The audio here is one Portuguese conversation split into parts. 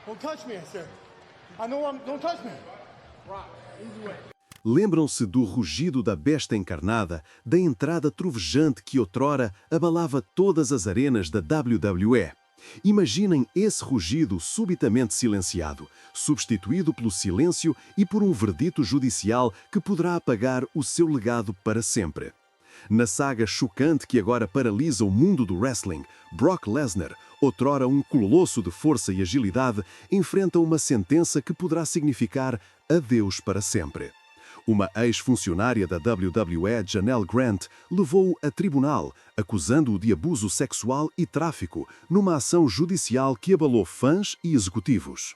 Don't touch me, I said. Don't touch me. Rock, easy way. Lembram-se do rugido da besta encarnada, da entrada trovejante que outrora abalava todas as arenas da WWE. Imaginem esse rugido subitamente silenciado, substituído pelo silêncio e por um verdito judicial que poderá apagar o seu legado para sempre. Na saga chocante que agora paralisa o mundo do wrestling, Brock Lesnar, outrora um colosso de força e agilidade, enfrenta uma sentença que poderá significar adeus para sempre. Uma ex-funcionária da WWE, Janelle Grant, levou-o a tribunal, acusando-o de abuso sexual e tráfico, numa ação judicial que abalou fãs e executivos.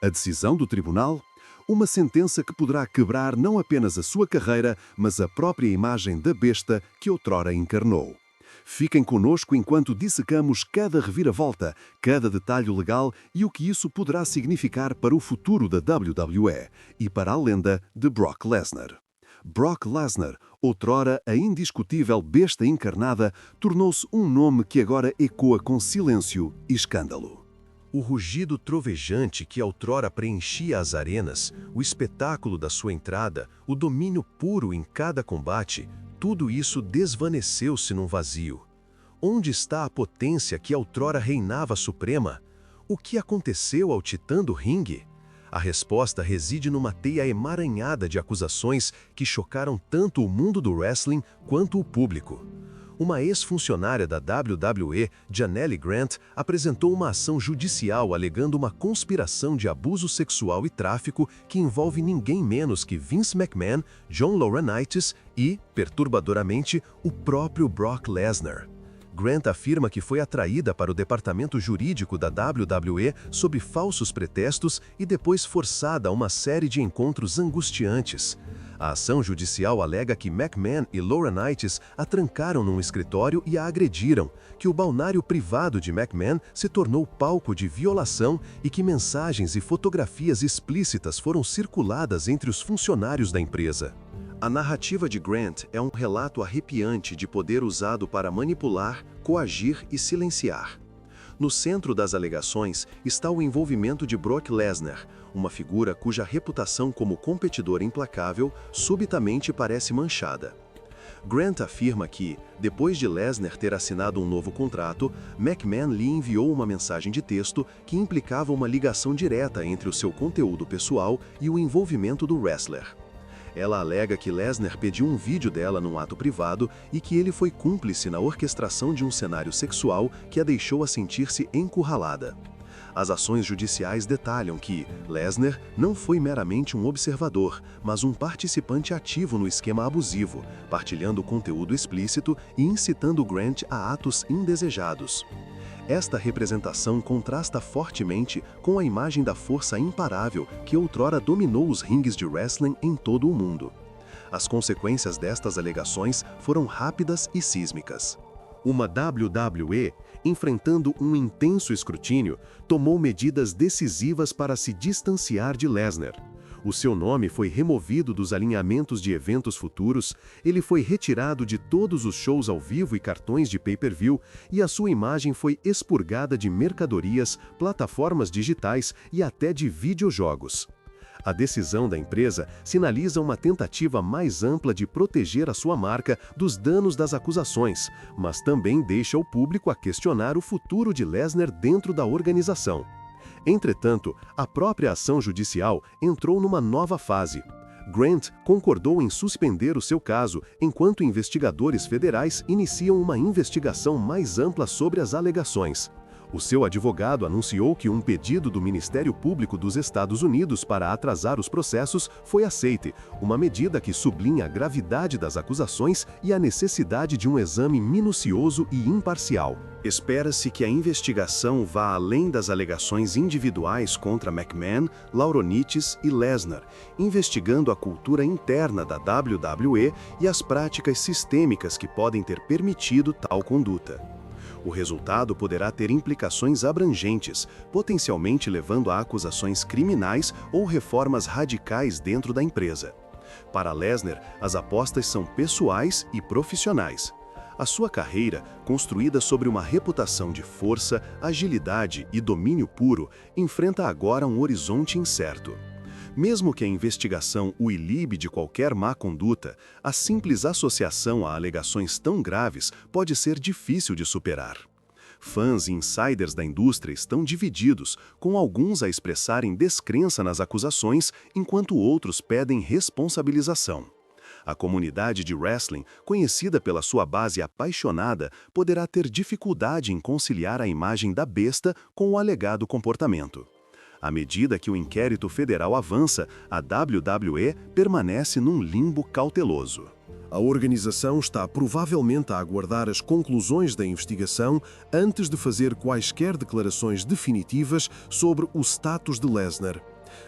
A decisão do tribunal? Uma sentença que poderá quebrar não apenas a sua carreira, mas a própria imagem da besta que outrora encarnou. Fiquem conosco enquanto dissecamos cada reviravolta, cada detalhe legal e o que isso poderá significar para o futuro da WWE e para a lenda de Brock Lesnar. Brock Lesnar, outrora a indiscutível besta encarnada, tornou-se um nome que agora ecoa com silêncio e escândalo. O rugido trovejante que outrora preenchia as arenas, o espetáculo da sua entrada, o domínio puro em cada combate, tudo isso desvaneceu-se num vazio. Onde está a potência que outrora reinava suprema? O que aconteceu ao titã do ringue? A resposta reside numa teia emaranhada de acusações que chocaram tanto o mundo do wrestling quanto o público. Uma ex-funcionária da WWE, Janelle Grant, apresentou uma ação judicial alegando uma conspiração de abuso sexual e tráfico que envolve ninguém menos que Vince McMahon, John Laurinaitis e, perturbadoramente, o próprio Brock Lesnar. Grant afirma que foi atraída para o departamento jurídico da WWE sob falsos pretextos e depois forçada a uma série de encontros angustiantes. A ação judicial alega que McMahon e Laurinaitis a trancaram num escritório e a agrediram, que o balneário privado de McMahon se tornou palco de violação e que mensagens e fotografias explícitas foram circuladas entre os funcionários da empresa. A narrativa de Grant é um relato arrepiante de poder usado para manipular, coagir e silenciar. No centro das alegações está o envolvimento de Brock Lesnar, uma figura cuja reputação como competidor implacável subitamente parece manchada. Grant afirma que, depois de Lesnar ter assinado um novo contrato, McMahon lhe enviou uma mensagem de texto que implicava uma ligação direta entre o seu conteúdo pessoal e o envolvimento do wrestler. Ela alega que Lesnar pediu um vídeo dela num ato privado e que ele foi cúmplice na orquestração de um cenário sexual que a deixou a sentir-se encurralada. As ações judiciais detalham que Lesnar não foi meramente um observador, mas um participante ativo no esquema abusivo, partilhando conteúdo explícito e incitando Grant a atos indesejados. Esta representação contrasta fortemente com a imagem da força imparável que outrora dominou os ringues de wrestling em todo o mundo. As consequências destas alegações foram rápidas e sísmicas. Uma WWE, enfrentando um intenso escrutínio, tomou medidas decisivas para se distanciar de Lesnar. O seu nome foi removido dos alinhamentos de eventos futuros, ele foi retirado de todos os shows ao vivo e cartões de pay-per-view, e a sua imagem foi expurgada de mercadorias, plataformas digitais e até de videojogos. A decisão da empresa sinaliza uma tentativa mais ampla de proteger a sua marca dos danos das acusações, mas também deixa o público a questionar o futuro de Lesnar dentro da organização. Entretanto, a própria ação judicial entrou numa nova fase. Grant concordou em suspender o seu caso, enquanto investigadores federais iniciam uma investigação mais ampla sobre as alegações. O seu advogado anunciou que um pedido do Ministério Público dos Estados Unidos para atrasar os processos foi aceite, uma medida que sublinha a gravidade das acusações e a necessidade de um exame minucioso e imparcial. Espera-se que a investigação vá além das alegações individuais contra McMahon, Laurinaitis e Lesnar, investigando a cultura interna da WWE e as práticas sistêmicas que podem ter permitido tal conduta. O resultado poderá ter implicações abrangentes, potencialmente levando a acusações criminais ou reformas radicais dentro da empresa. Para Lesnar, as apostas são pessoais e profissionais. A sua carreira, construída sobre uma reputação de força, agilidade e domínio puro, enfrenta agora um horizonte incerto. Mesmo que a investigação o ilibe de qualquer má conduta, a simples associação a alegações tão graves pode ser difícil de superar. Fãs e insiders da indústria estão divididos, com alguns a expressarem descrença nas acusações, enquanto outros pedem responsabilização. A comunidade de wrestling, conhecida pela sua base apaixonada, poderá ter dificuldade em conciliar a imagem da besta com o alegado comportamento. À medida que o inquérito federal avança, a WWE permanece num limbo cauteloso. A organização está provavelmente a aguardar as conclusões da investigação antes de fazer quaisquer declarações definitivas sobre o status de Lesnar.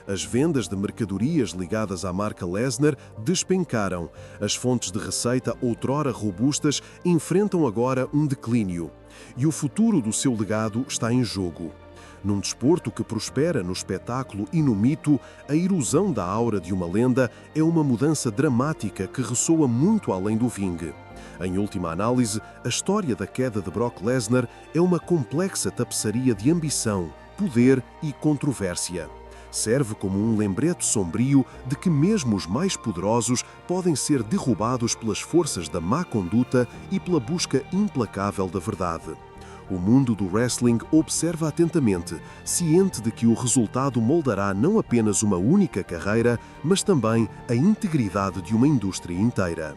As vendas de mercadorias ligadas à marca Lesnar despencaram. As fontes de receita, outrora robustas, enfrentam agora um declínio. E o futuro do seu legado está em jogo. Num desporto que prospera no espetáculo e no mito, a erosão da aura de uma lenda é uma mudança dramática que ressoa muito além do ringue. Em última análise, a história da queda de Brock Lesnar é uma complexa tapeçaria de ambição, poder e controvérsia. Serve como um lembrete sombrio de que mesmo os mais poderosos podem ser derrubados pelas forças da má conduta e pela busca implacável da verdade. O mundo do wrestling observa atentamente, ciente de que o resultado moldará não apenas uma única carreira, mas também a integridade de uma indústria inteira.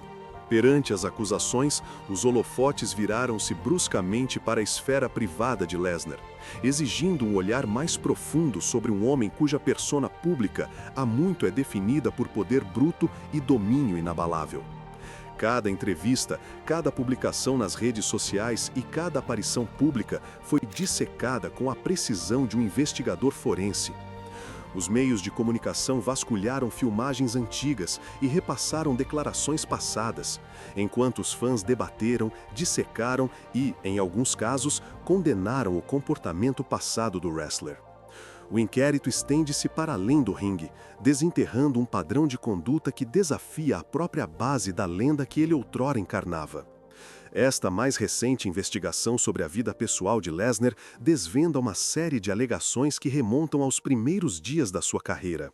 Perante as acusações, os holofotes viraram-se bruscamente para a esfera privada de Lesnar, exigindo um olhar mais profundo sobre um homem cuja persona pública há muito é definida por poder bruto e domínio inabalável. Cada entrevista, cada publicação nas redes sociais e cada aparição pública foi dissecada com a precisão de um investigador forense. Os meios de comunicação vasculharam filmagens antigas e repassaram declarações passadas, enquanto os fãs debateram, dissecaram e, em alguns casos, condenaram o comportamento passado do wrestler. O inquérito estende-se para além do ringue, desenterrando um padrão de conduta que desafia a própria base da lenda que ele outrora encarnava. Esta mais recente investigação sobre a vida pessoal de Lesnar desvenda uma série de alegações que remontam aos primeiros dias da sua carreira.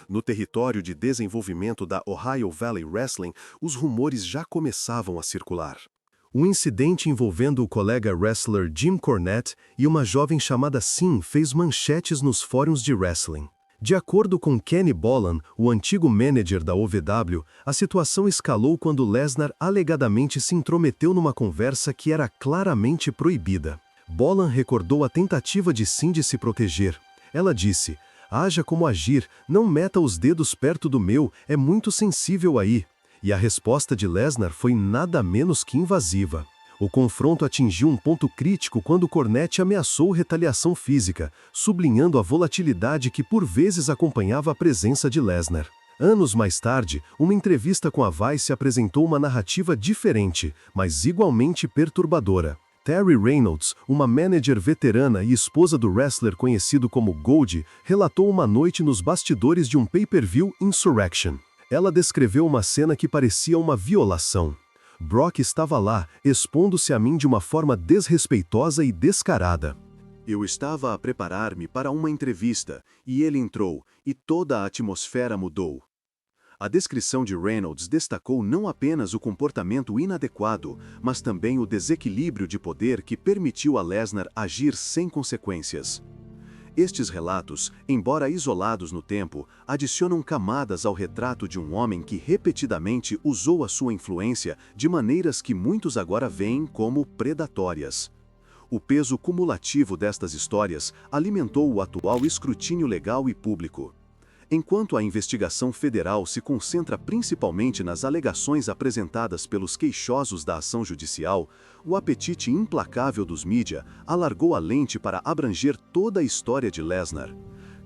No território de desenvolvimento da Ohio Valley Wrestling, os rumores já começavam a circular. Um incidente envolvendo o colega wrestler Jim Cornette e uma jovem chamada Sin fez manchetes nos fóruns de wrestling. De acordo com Kenny Bollan, o antigo manager da OVW, a situação escalou quando Lesnar alegadamente se intrometeu numa conversa que era claramente proibida. Bollan recordou a tentativa de Sin de se proteger. Ela disse: "Haja como agir, não meta os dedos perto do meu, é muito sensível aí." E a resposta de Lesnar foi nada menos que invasiva. O confronto atingiu um ponto crítico quando Cornette ameaçou retaliação física, sublinhando a volatilidade que por vezes acompanhava a presença de Lesnar. Anos mais tarde, uma entrevista com a Vice apresentou uma narrativa diferente, mas igualmente perturbadora. Terry Reynolds, uma manager veterana e esposa do wrestler conhecido como Goldie, relatou uma noite nos bastidores de um pay-per-view Insurrection. Ela descreveu uma cena que parecia uma violação. Brock estava lá, expondo-se a mim de uma forma desrespeitosa e descarada. Eu estava a preparar-me para uma entrevista, e ele entrou, e toda a atmosfera mudou. A descrição de Reynolds destacou não apenas o comportamento inadequado, mas também o desequilíbrio de poder que permitiu a Lesnar agir sem consequências. Estes relatos, embora isolados no tempo, adicionam camadas ao retrato de um homem que repetidamente usou a sua influência de maneiras que muitos agora veem como predatórias. O peso cumulativo destas histórias alimentou o atual escrutínio legal e público. Enquanto a investigação federal se concentra principalmente nas alegações apresentadas pelos queixosos da ação judicial, o apetite implacável dos mídia alargou a lente para abranger toda a história de Lesnar.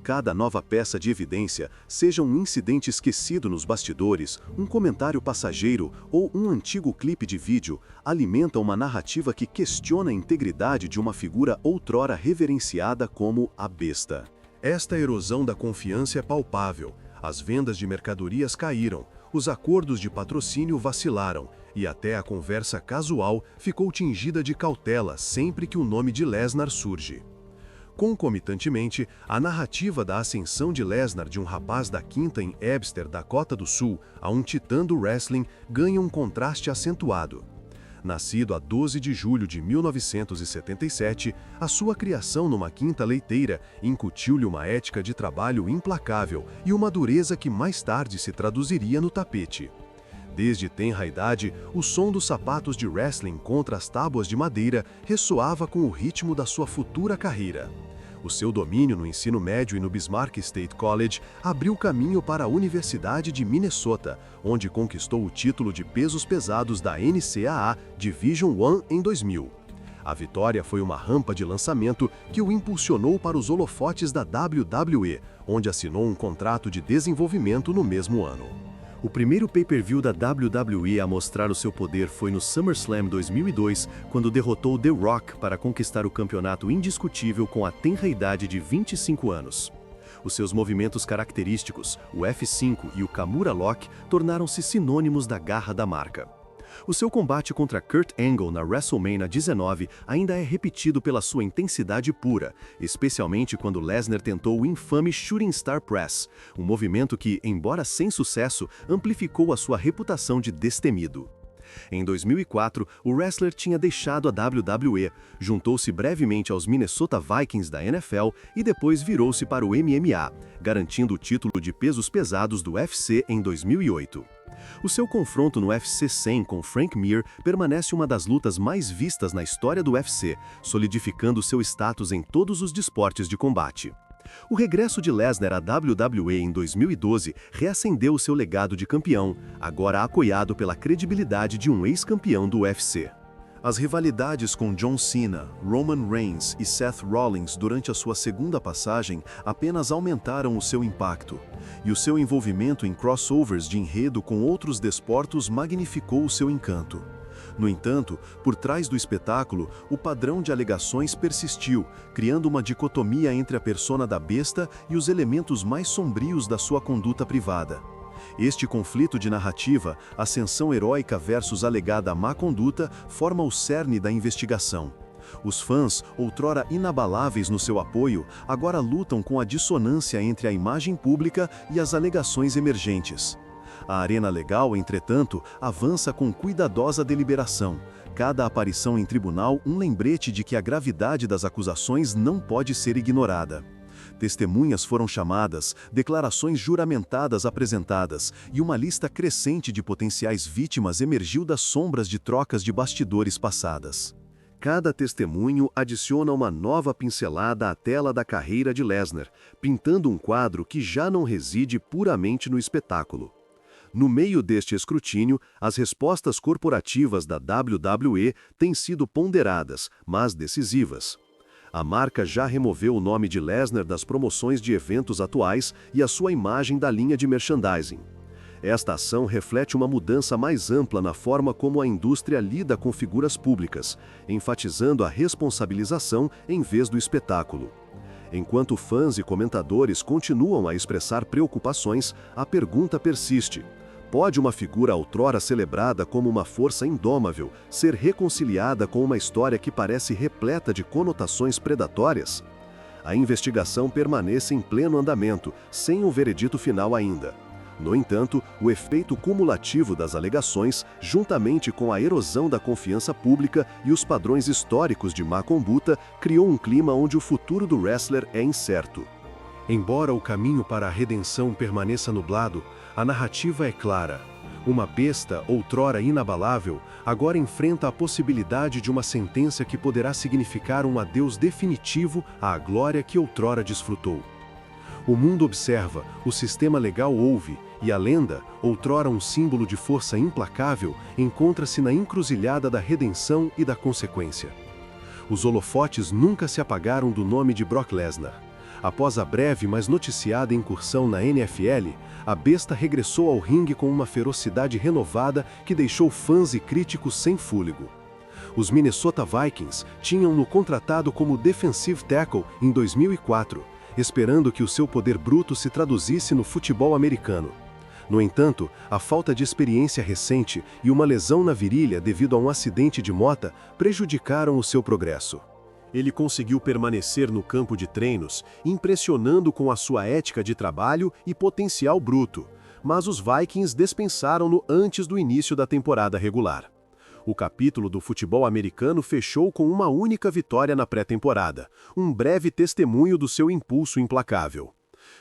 Cada nova peça de evidência, seja um incidente esquecido nos bastidores, um comentário passageiro ou um antigo clipe de vídeo, alimenta uma narrativa que questiona a integridade de uma figura outrora reverenciada como a besta. Esta erosão da confiança é palpável. As vendas de mercadorias caíram, os acordos de patrocínio vacilaram e até a conversa casual ficou tingida de cautela sempre que o nome de Lesnar surge. Concomitantemente, a narrativa da ascensão de Lesnar de um rapaz da quinta em Webster, Dakota do Sul, a um titã do wrestling, ganha um contraste acentuado. Nascido a 12 de julho de 1977, a sua criação numa quinta leiteira incutiu-lhe uma ética de trabalho implacável e uma dureza que mais tarde se traduziria no tapete. Desde tenra idade, o som dos sapatos de wrestling contra as tábuas de madeira ressoava com o ritmo da sua futura carreira. O seu domínio no ensino médio e no Bismarck State College abriu caminho para a Universidade de Minnesota, onde conquistou o título de pesos pesados da NCAA Division I em 2000. A vitória foi uma rampa de lançamento que o impulsionou para os holofotes da WWE, onde assinou um contrato de desenvolvimento no mesmo ano. O primeiro pay-per-view da WWE a mostrar o seu poder foi no SummerSlam 2002, quando derrotou The Rock para conquistar o campeonato indiscutível com a tenra idade de 25 anos. Os seus movimentos característicos, o F5 e o Kimura Lock, tornaram-se sinônimos da garra da marca. O seu combate contra Kurt Angle na WrestleMania 19 ainda é repetido pela sua intensidade pura, especialmente quando Lesnar tentou o infame Shooting Star Press, um movimento que, embora sem sucesso, amplificou a sua reputação de destemido. Em 2004, o wrestler tinha deixado a WWE, juntou-se brevemente aos Minnesota Vikings da NFL e depois virou-se para o MMA, garantindo o título de pesos pesados do UFC em 2008. O seu confronto no UFC 100 com Frank Mir permanece uma das lutas mais vistas na história do UFC, solidificando seu status em todos os desportos de combate. O regresso de Lesnar à WWE em 2012 reacendeu seu legado de campeão, agora apoiado pela credibilidade de um ex-campeão do UFC. As rivalidades com John Cena, Roman Reigns e Seth Rollins durante a sua segunda passagem apenas aumentaram o seu impacto, e o seu envolvimento em crossovers de enredo com outros desportos magnificou o seu encanto. No entanto, por trás do espetáculo, o padrão de alegações persistiu, criando uma dicotomia entre a persona da besta e os elementos mais sombrios da sua conduta privada. Este conflito de narrativa, ascensão heróica versus alegada má conduta, forma o cerne da investigação. Os fãs, outrora inabaláveis no seu apoio, agora lutam com a dissonância entre a imagem pública e as alegações emergentes. A arena legal, entretanto, avança com cuidadosa deliberação. Cada aparição em tribunal um lembrete de que a gravidade das acusações não pode ser ignorada. Testemunhas foram chamadas, declarações juramentadas apresentadas e uma lista crescente de potenciais vítimas emergiu das sombras de trocas de bastidores passadas. Cada testemunho adiciona uma nova pincelada à tela da carreira de Lesnar, pintando um quadro que já não reside puramente no espetáculo. No meio deste escrutínio, as respostas corporativas da WWE têm sido ponderadas, mas decisivas. A marca já removeu o nome de Lesnar das promoções de eventos atuais e a sua imagem da linha de merchandising. Esta ação reflete uma mudança mais ampla na forma como a indústria lida com figuras públicas, enfatizando a responsabilização em vez do espetáculo. Enquanto fãs e comentadores continuam a expressar preocupações, a pergunta persiste: pode uma figura outrora celebrada como uma força indômável ser reconciliada com uma história que parece repleta de conotações predatórias? A investigação permanece em pleno andamento, sem um veredito final ainda. No entanto, o efeito cumulativo das alegações, juntamente com a erosão da confiança pública e os padrões históricos de má conduta, criou um clima onde o futuro do wrestler é incerto. Embora o caminho para a redenção permaneça nublado, a narrativa é clara. Uma besta, outrora inabalável, agora enfrenta a possibilidade de uma sentença que poderá significar um adeus definitivo à glória que outrora desfrutou. O mundo observa, o sistema legal ouve, e a lenda, outrora um símbolo de força implacável, encontra-se na encruzilhada da redenção e da consequência. Os holofotes nunca se apagaram do nome de Brock Lesnar. Após a breve, mas noticiada incursão na NFL, a besta regressou ao ringue com uma ferocidade renovada que deixou fãs e críticos sem fôlego. Os Minnesota Vikings tinham-no contratado como defensive tackle em 2004, esperando que o seu poder bruto se traduzisse no futebol americano. No entanto, a falta de experiência recente e uma lesão na virilha devido a um acidente de moto prejudicaram o seu progresso. Ele conseguiu permanecer no campo de treinos, impressionando com a sua ética de trabalho e potencial bruto, mas os Vikings dispensaram-no antes do início da temporada regular. O capítulo do futebol americano fechou com uma única vitória na pré-temporada, um breve testemunho do seu impulso implacável.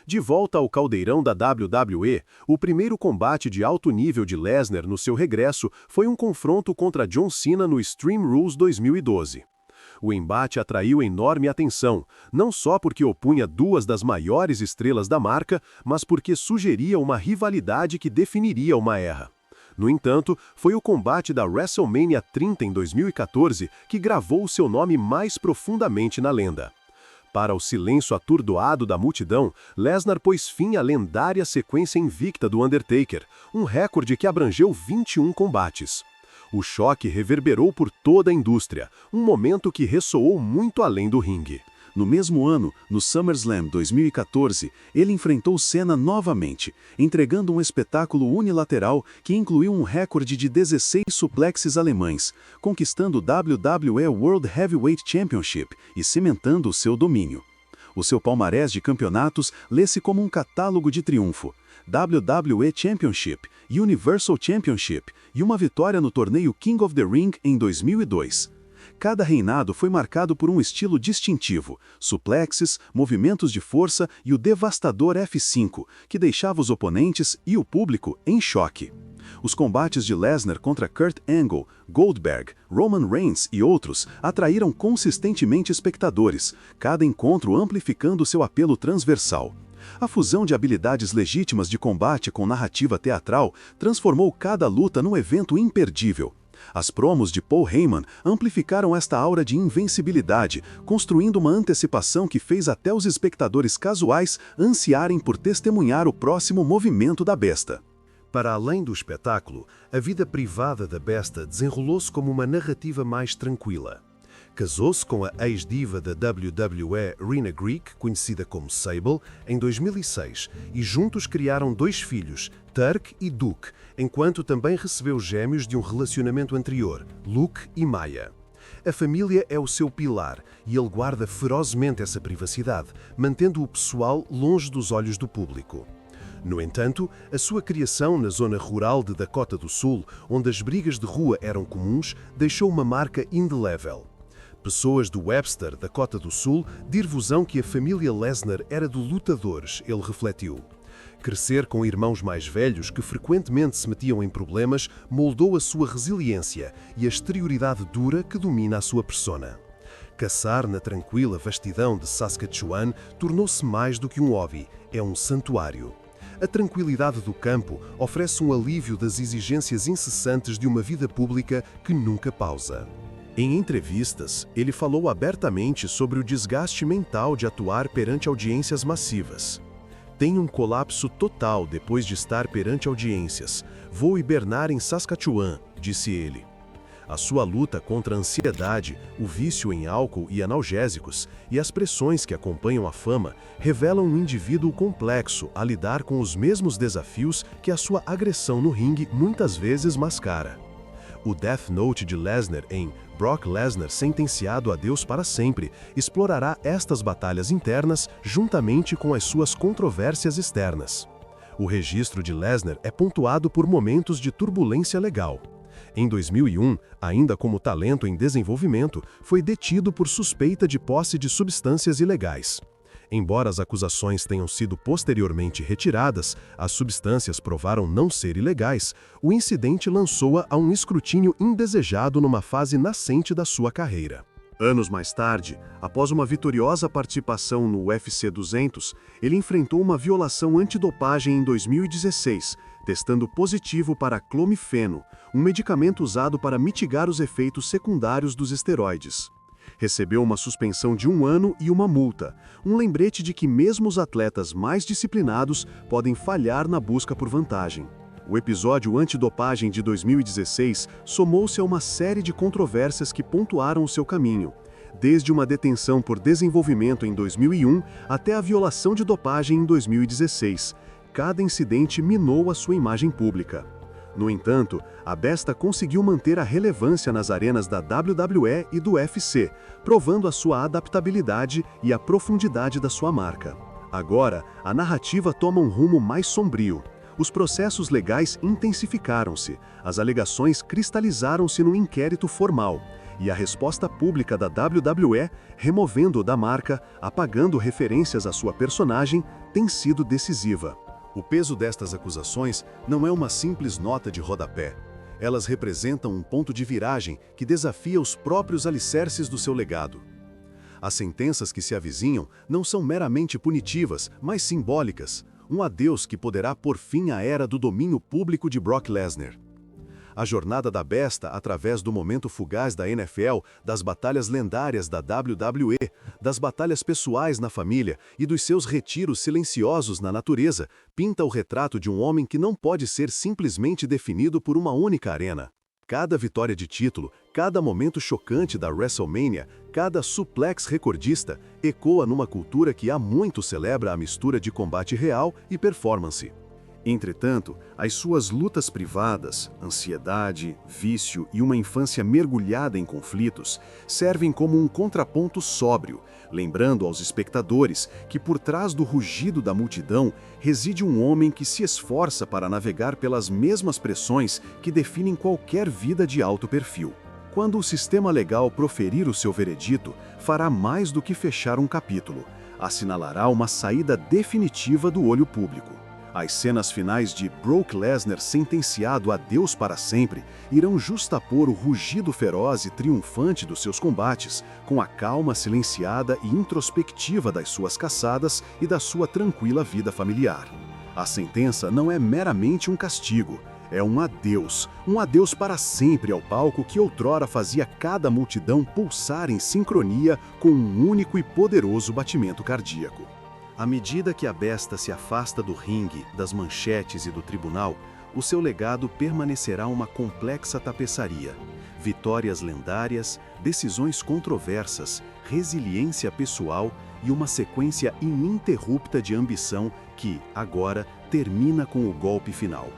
De volta ao caldeirão da WWE, o primeiro combate de alto nível de Lesnar no seu regresso foi um confronto contra John Cena no Extreme Rules 2012. O embate atraiu enorme atenção, não só porque opunha duas das maiores estrelas da marca, mas porque sugeria uma rivalidade que definiria uma era. No entanto, foi o combate da WrestleMania 30 em 2014 que gravou seu nome mais profundamente na lenda. Para o silêncio atordoado da multidão, Lesnar pôs fim à lendária sequência invicta do Undertaker, um recorde que abrangeu 21 combates. O choque reverberou por toda a indústria, um momento que ressoou muito além do ringue. No mesmo ano, no SummerSlam 2014, ele enfrentou Cena novamente, entregando um espetáculo unilateral que incluiu um recorde de 16 suplexes alemães, conquistando o WWE World Heavyweight Championship e cimentando o seu domínio. O seu palmarés de campeonatos lê-se como um catálogo de triunfo: WWE Championship, Universal Championship e uma vitória no torneio King of the Ring em 2002. Cada reinado foi marcado por um estilo distintivo, suplexes, movimentos de força e o devastador F5, que deixava os oponentes e o público em choque. Os combates de Lesnar contra Kurt Angle, Goldberg, Roman Reigns e outros atraíram consistentemente espectadores, cada encontro amplificando seu apelo transversal. A fusão de habilidades legítimas de combate com narrativa teatral transformou cada luta num evento imperdível. As promos de Paul Heyman amplificaram esta aura de invencibilidade, construindo uma antecipação que fez até os espectadores casuais ansiarem por testemunhar o próximo movimento da besta. Para além do espetáculo, a vida privada da besta desenrolou-se como uma narrativa mais tranquila. Casou-se com a ex-diva da WWE Rena Greek, conhecida como Sable, em 2006, e juntos criaram 2 filhos, Turk e Duke, enquanto também recebeu gêmeos de um relacionamento anterior, Luke e Maya. A família é o seu pilar e ele guarda ferozmente essa privacidade, mantendo o pessoal longe dos olhos do público. No entanto, a sua criação na zona rural de Dakota do Sul, onde as brigas de rua eram comuns, deixou uma marca indelével. Pessoas do Webster, Dakota do Sul, dir-vos-ão que a família Lesnar era de lutadores, ele refletiu. Crescer com irmãos mais velhos que frequentemente se metiam em problemas moldou a sua resiliência e a exterioridade dura que domina a sua persona. Caçar na tranquila vastidão de Saskatchewan tornou-se mais do que um hobby, é um santuário. A tranquilidade do campo oferece um alívio das exigências incessantes de uma vida pública que nunca pausa. Em entrevistas, ele falou abertamente sobre o desgaste mental de atuar perante audiências massivas. Tenho um colapso total depois de estar perante audiências. Vou hibernar em Saskatchewan, disse ele. A sua luta contra a ansiedade, o vício em álcool e analgésicos e as pressões que acompanham a fama revelam um indivíduo complexo a lidar com os mesmos desafios que a sua agressão no ringue muitas vezes mascara. O Death Note de Lesnar em Brock Lesnar sentenciado a Deus para sempre explorará estas batalhas internas juntamente com as suas controvérsias externas. O registro de Lesnar é pontuado por momentos de turbulência legal. Em 2001, ainda como talento em desenvolvimento, foi detido por suspeita de posse de substâncias ilegais. Embora as acusações tenham sido posteriormente retiradas, as substâncias provaram não ser ilegais, o incidente lançou-a a um escrutínio indesejado numa fase nascente da sua carreira. Anos mais tarde, após uma vitoriosa participação no UFC 200, ele enfrentou uma violação antidopagem em 2016, testando positivo para clomifeno, um medicamento usado para mitigar os efeitos secundários dos esteroides. Recebeu uma suspensão de 1 ano e uma multa, um lembrete de que mesmo os atletas mais disciplinados podem falhar na busca por vantagem. O episódio antidopagem de 2016 somou-se a uma série de controvérsias que pontuaram o seu caminho, desde uma detenção por desenvolvimento em 2001 até a violação de dopagem em 2016. cada incidente minou a sua imagem pública. No entanto, a besta conseguiu manter a relevância nas arenas da WWE e do UFC, provando a sua adaptabilidade e a profundidade da sua marca. Agora, a narrativa toma um rumo mais sombrio. Os processos legais intensificaram-se, as alegações cristalizaram-se no inquérito formal, e a resposta pública da WWE, removendo-o da marca, apagando referências à sua personagem, tem sido decisiva. O peso destas acusações não é uma simples nota de rodapé. Elas representam um ponto de viragem que desafia os próprios alicerces do seu legado. As sentenças que se avizinham não são meramente punitivas, mas simbólicas, um adeus que poderá pôr fim à era do domínio público de Brock Lesnar. A jornada da besta através do momento fugaz da NFL, das batalhas lendárias da WWE, das batalhas pessoais na família e dos seus retiros silenciosos na natureza, pinta o retrato de um homem que não pode ser simplesmente definido por uma única arena. Cada vitória de título, cada momento chocante da WrestleMania, cada suplex recordista, ecoa numa cultura que há muito celebra a mistura de combate real e performance. Entretanto, as suas lutas privadas, ansiedade, vício e uma infância mergulhada em conflitos servem como um contraponto sóbrio, lembrando aos espectadores que por trás do rugido da multidão reside um homem que se esforça para navegar pelas mesmas pressões que definem qualquer vida de alto perfil. Quando o sistema legal proferir o seu veredito, fará mais do que fechar um capítulo, assinalará uma saída definitiva do olho público. As cenas finais de Brock Lesnar sentenciado a Deus para sempre irão justapor o rugido feroz e triunfante dos seus combates com a calma silenciada e introspectiva das suas caçadas e da sua tranquila vida familiar. A sentença não é meramente um castigo, é um adeus para sempre ao palco que outrora fazia cada multidão pulsar em sincronia com um único e poderoso batimento cardíaco. À medida que a besta se afasta do ringue, das manchetes e do tribunal, o seu legado permanecerá uma complexa tapeçaria. Vitórias lendárias, decisões controversas, resiliência pessoal e uma sequência ininterrupta de ambição que, agora, termina com o golpe final.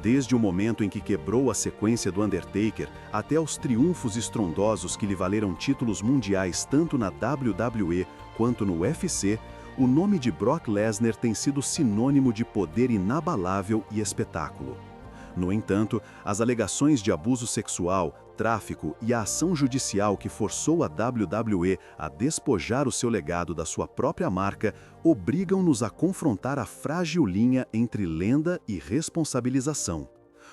Desde o momento em que quebrou a sequência do Undertaker até os triunfos estrondosos que lhe valeram títulos mundiais tanto na WWE quanto no UFC, o nome de Brock Lesnar tem sido sinônimo de poder inabalável e espetáculo. No entanto, as alegações de abuso sexual, tráfico e a ação judicial que forçou a WWE a despojar o seu legado da sua própria marca obrigam-nos a confrontar a frágil linha entre lenda e responsabilização.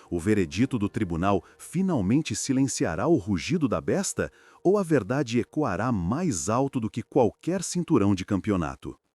O veredito do tribunal finalmente silenciará o rugido da besta ou a verdade ecoará mais alto do que qualquer cinturão de campeonato?